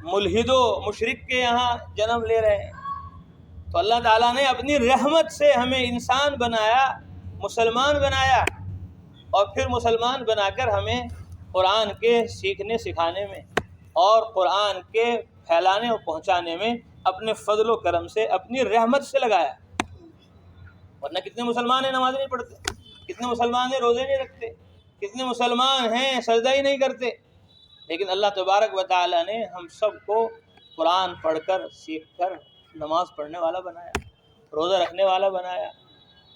ملحد و مشرک کے یہاں جنم لے رہے ہیں۔ تو اللہ تعالیٰ نے اپنی رحمت سے ہمیں انسان بنایا، مسلمان بنایا، اور پھر مسلمان بنا کر ہمیں قرآن کے سیکھنے سکھانے میں اور قرآن کے پھیلانے اور پہنچانے میں اپنے فضل و کرم سے، اپنی رحمت سے لگایا۔ ورنہ کتنے مسلمان ہیں نماز نہیں پڑھتے، کتنے مسلمان ہیں روزے نہیں رکھتے، کتنے مسلمان ہیں سجدہ ہی نہیں کرتے، لیکن اللہ تبارک و تعالیٰ نے ہم سب کو قرآن پڑھ کر سیکھ کر نماز پڑھنے والا بنایا، روزہ رکھنے والا بنایا،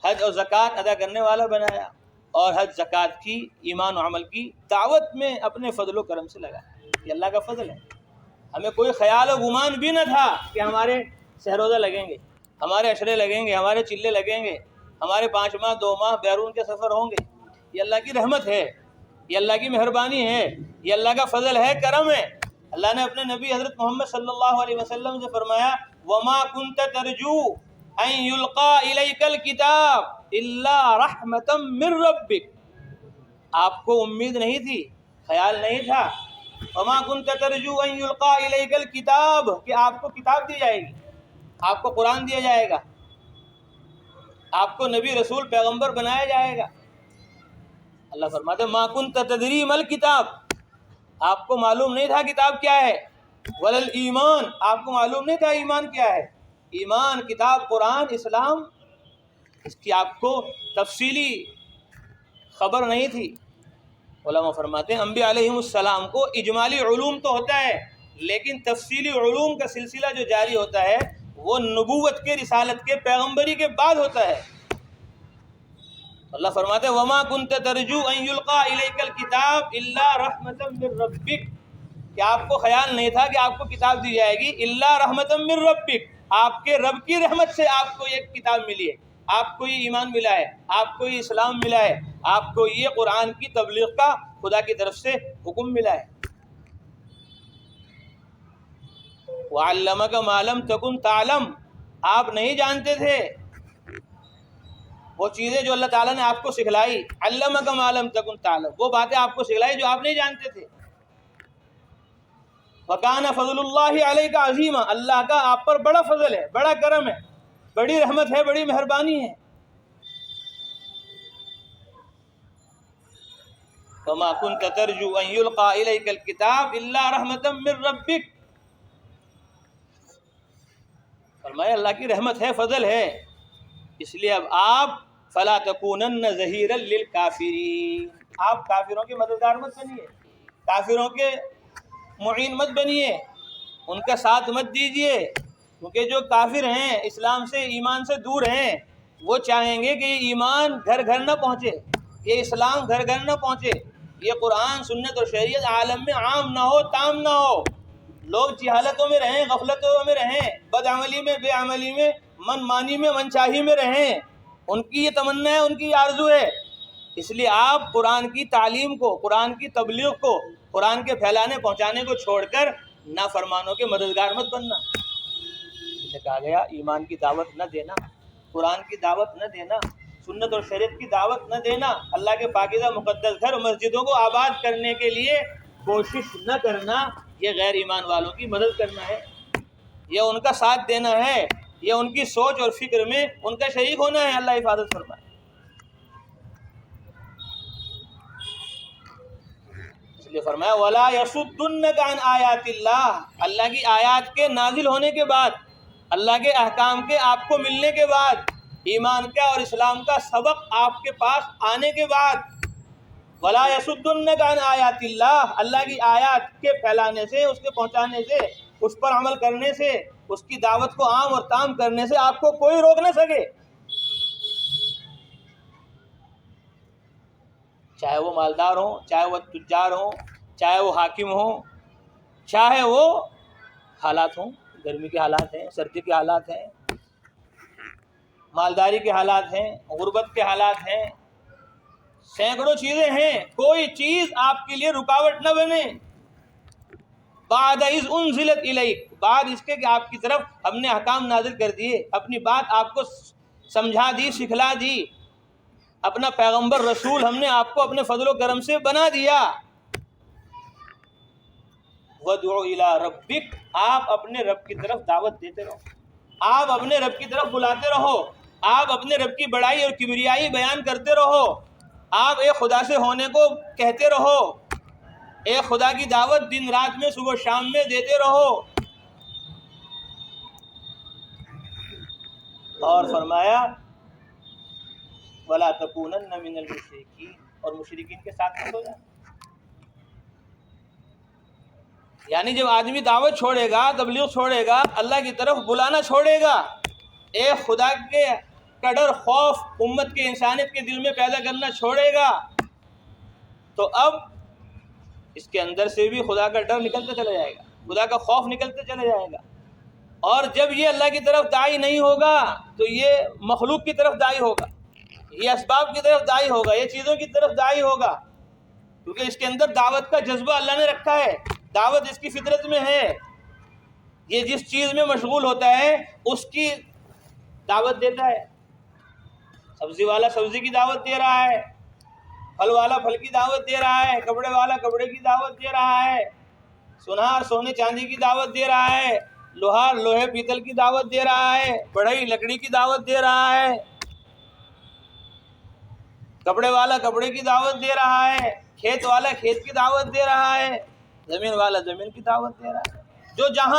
حج اور زکوٰۃ ادا کرنے والا بنایا، اور حج زکوٰۃ کی، ایمان و عمل کی دعوت میں اپنے فضل و کرم سے لگایا۔ یہ اللہ کا فضل ہے۔ ہمیں کوئی خیال و گمان بھی نہ تھا کہ ہمارے سہروزہ لگیں گے، ہمارے عشرے لگیں گے، ہمارے چلے لگیں گے، ہمارے 5 ماہ 2 ماہ بیرون کے سفر ہوں گے۔ یہ اللہ کی رحمت ہے، یہ اللہ کی مہربانی ہے، یہ اللہ کا فضل ہے، کرم ہے۔ اللہ نے اپنے نبی حضرت محمد صلی اللہ علیہ وسلم سے فرمایا وَمَا كُنْتَ تَرْجُو أَن يُلْقَى إِلَيْكَ الْكِتَابُ إِلَّا رَحْمَةً مِّن رَبِّكَ، آپ کو امید نہیں تھی، خیال نہیں تھا وَمَا كُنْتَ تَرْجُو أَن يُلْقَى إِلَيْكَ الْكِتَابُ کہ آپ کو کتاب دی جائے گی، آپ کو قرآن دیا جائے گا، آپ کو نبی رسول پیغمبر بنایا جائے گا۔ اللہ فرماتے ما كنت تدری ما الکتاب، آپ کو معلوم نہیں تھا کتاب کیا ہے، ولل ایمان، آپ کو معلوم نہیں تھا ایمان کیا ہے۔ ایمان، کتاب، قرآن، اسلام، اس کی آپ کو تفصیلی خبر نہیں تھی۔ علماء فرماتے ہیں انبیاء علیہم السلام کو اجمالی علوم تو ہوتا ہے، لیکن تفصیلی علوم کا سلسلہ جو جاری ہوتا ہے وہ نبوت کے، رسالت کے، پیغمبری کے بعد ہوتا ہے۔ اللہ فرماتے ہیں وَمَا كُنْتَ تَرْجُو أَن يُلْقَى إِلَيْكَ الْكِتَابُ إِلَّا رَحْمَةً مِّن رَبِّكَ کہ آپ کو خیال نہیں تھا کہ آپ کو کتاب دی جائے گی، إِلَّا رَحْمَةً مِّن رَبِّكَ آپ کے رب کی رحمت سے آپ کو یہ کتاب ملی ہے، آپ کو یہ ایمان ملا ہے، آپ کو یہ اسلام ملا ہے، آپ کو یہ قرآن کی تبلیغ کا خدا کی طرف سے حکم ملا ہے۔ وَعَلَّمَكَ مَا لَمْ تَكُنْ تَعْلَمْ آپ نہیں جانتے تھے وہ چیزیں جو اللہ تعالیٰ نے آپ کو سکھلائی، علمک ما لم تکن تعلم، وہ باتیں آپ کو سکھلائی جو آپ نہیں جانتے تھے۔ وَكَانَ فَضْلُ اللَّهِ عَلَيْكَ عَظِيمًا اللہ کا آپ پر بڑا فضل ہے، بڑا کرم ہے، بڑی رحمت ہے، بڑی مہربانی ہے۔ وَمَا كُنْتَ تَرْجُو أَن يُلْقَى إِلَيْكَ الْكِتَابُ إِلَّا رَحْمَةً مِّن رَبِّكَ فرمایا اللہ کی رحمت ہے، فضل ہے، اس لیے اب آپ فلا تکونن ظہیرا للکافرین آپ کافروں کے مددگار مت بنیے، کافروں کے معین مت بنیے، ان کا ساتھ مت دیجیے، کیونکہ جو کافر ہیں، اسلام سے، ایمان سے دور ہیں، وہ چاہیں گے کہ یہ ایمان گھر گھر نہ پہنچے، یہ اسلام گھر گھر نہ پہنچے، یہ قرآن، سنت اور شریعت عالم میں عام نہ ہو، تام نہ ہو، لوگ جہالتوں میں رہیں، غفلتوں میں رہیں، بدعملی میں، بے عملی میں، من مانی میں، من چاہی میں رہیں، ان کی یہ تمنا ہے، ان کی یہ آرزو ہے۔ اس لیے آپ قرآن کی تعلیم کو، قرآن کی تبلیغ کو، قرآن کے پھیلانے پہنچانے کو چھوڑ کر نافرمانوں کے مددگار مت بننا۔ اس لیے کہا گیا ایمان کی دعوت نہ دینا، قرآن کی دعوت نہ دینا، سنت اور شریعت کی دعوت نہ دینا، اللہ کے پاکیزہ مقدس گھر مسجدوں کو آباد کرنے کے لیے کوشش نہ کرنا، یہ غیر ایمان والوں کی مدد کرنا ہے، یہ ان کا ساتھ دینا ہے، یہ ان کی سوچ اور فکر میں ان کا شریک ہونا ہے۔ اللہ حفاظت فرمائے۔ اس لیے فرمایا وَلَا يَصُدُّنَّكَ عَنْ آيَاتِ اللَّهِ اللہ کی آیات کے نازل ہونے کے بعد، اللہ کے احکام کے آپ کو ملنے کے بعد، ایمان کا اور اسلام کا سبق آپ کے پاس آنے کے بعد، وَلَا يَصُدُّنَّكَ عَنْ آيَاتِ اللَّهِ اللہ کی آیات کے پھیلانے سے، اس کے پہنچانے سے، اس پر عمل کرنے سے، اس کی دعوت کو عام اور تام کرنے سے آپ کو کوئی روک نہ سکے، چاہے وہ مالدار ہوں، چاہے وہ تجار ہوں، چاہے وہ حاکم ہوں، چاہے وہ حالات ہوں، گرمی کے حالات ہیں، سردی کے حالات ہیں، مالداری کے حالات ہیں، غربت کے حالات ہیں، سینکڑوں چیزیں ہیں، کوئی چیز آپ کے لیے رکاوٹ نہ بنے۔ بعد اذ انزلت الیک بعد اس کے کہ آپ کی طرف ہم نے احکام نازل کر دیے، اپنی بات آپ کو سمجھا دی، سکھلا دی، اپنا پیغمبر رسول ہم نے آپ کو اپنے فضل و کرم سے بنا دیا۔ وَادْعُ إِلَىٰ رَبِّكَ، آپ اپنے رب کی طرف دعوت دیتے رہو، آپ اپنے رب کی طرف بلاتے رہو، آپ اپنے رب کی بڑائی اور کبریائی بیان کرتے رہو، آپ ایک خدا سے ہونے کو کہتے رہو، ایک خدا کی دعوت دن رات میں صبح شام میں دیتے رہو۔ اور فرمایا وَلَا تَكُونَنَّ مِنَ الْمُشْرِكِينَ، اور مشرکین کے ساتھ مت ہو جانا۔ یعنی جب آدمی دعوت چھوڑے گا، تبلیغ چھوڑے گا، اللہ کی طرف بلانا چھوڑے گا، ایک خدا کے کا ڈر خوف امت کے انسانیت کے دل میں پیدا کرنا چھوڑے گا، تو اب اس کے اندر سے بھی خدا کا ڈر نکلتا چلا جائے گا، خدا کا خوف نکلتا چلا جائے گا۔ اور جب یہ اللہ کی طرف داعی نہیں ہوگا تو یہ مخلوق کی طرف داعی ہوگا، یہ اسباب کی طرف داعی ہوگا، یہ چیزوں کی طرف داعی ہوگا، کیونکہ اس کے اندر دعوت کا جذبہ اللہ نے رکھا ہے، دعوت اس کی فطرت میں ہے۔ یہ جس چیز میں مشغول ہوتا ہے اس کی دعوت دیتا ہے، سبزی والا سبزی کی دعوت دے رہا ہے، پھل والا پھل کی دعوت دے رہا ہے، کپڑے والا کپڑے کی دعوت دے رہا ہے، سونار سونے چاندی کی دعوت دے رہا ہے، لوہار لوہے پیتل کی دعوت دے رہا ہے، بڑھئی لکڑی کی دعوت دے رہا ہے، کپڑے والا کپڑے کی دعوت دے رہا ہے، کھیت والا کھیت کی دعوت دے رہا ہے، زمین والا زمین کی دعوت دے رہا ہے۔ جو جہاں